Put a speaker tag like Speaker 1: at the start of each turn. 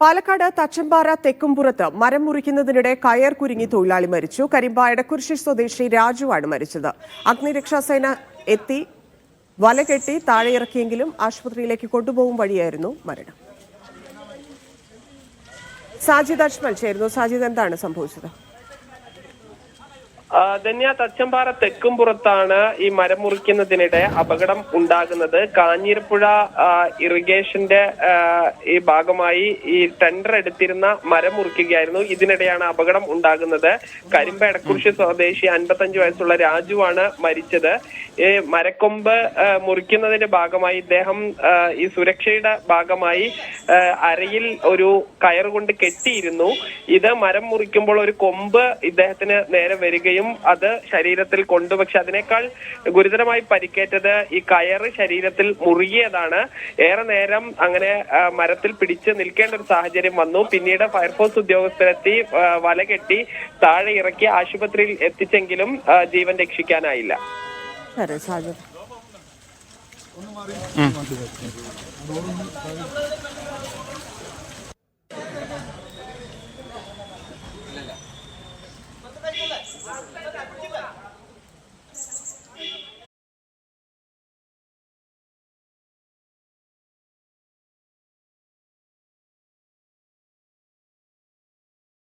Speaker 1: പാലക്കാട് തച്ചമ്പാറ തെക്കുംപുറത്ത് മരം മുറിക്കുന്നതിനിടെ കയർ കുരുങ്ങി തൊഴിലാളി മരിച്ചു. കരിമ്പ എടക്കുരിശി സ്വദേശി രാജുവാണ് മരിച്ചത്. അഗ്നിരക്ഷാസേന എത്തി വലകെട്ടി താഴെയിറക്കിയെങ്കിലും ആശുപത്രിയിലേക്ക് കൊണ്ടുപോകും വഴിയായിരുന്നു മരണം. സാജിദ് അജ്മൽ ചേരുന്നു. സാജിദ്, എന്താണ് സംഭവിച്ചത്?
Speaker 2: ധന്യ, തച്ചമ്പാറ തെക്കുംപുറത്താണ് ഈ മരം മുറിക്കുന്നതിനിടെ അപകടം ഉണ്ടാകുന്നത്. കാഞ്ഞിരപ്പുഴ ഇറിഗേഷന്റെ ഈ ഭാഗമായി ഈ ടെൻഡർ എടുത്തിരുന്ന മരം മുറിക്കുകയായിരുന്നു. ഇതിനിടെയാണ് അപകടം ഉണ്ടാകുന്നത്. കരിമ്പ എടക്കുരിശി സ്വദേശി 55 വയസ്സുള്ള രാജുവാണ് മരിച്ചത്. ഈ മരക്കൊമ്പ് മുറിക്കുന്നതിന്റെ ഭാഗമായി ഇദ്ദേഹം ഈ സുരക്ഷയുടെ ഭാഗമായി അരയിൽ ഒരു കയർ കൊണ്ട് കെട്ടിയിരുന്നു. ഇത് മരം മുറിക്കുമ്പോൾ ഒരു കൊമ്പ് ഇദ്ദേഹത്തിന് നേരെ വരികയും അത് ശരീരത്തിൽ കൊണ്ടു. പക്ഷെ അതിനേക്കാൾ ഗുരുതരമായി പരിക്കേറ്റത് ഈ കയറ് ശരീരത്തിൽ മുറുകിയതാണ്. ഏറെ നേരം അങ്ങനെ മരത്തിൽ പിടിച്ച് നിൽക്കേണ്ട ഒരു സാഹചര്യം വന്നു. പിന്നീട് ഫയർഫോഴ്സ് ഉദ്യോഗസ്ഥരെത്തി വലകെട്ടി താഴെ ഇറക്കി ആശുപത്രിയിൽ എത്തിച്ചെങ്കിലും ജീവൻ രക്ഷിക്കാനായില്ല.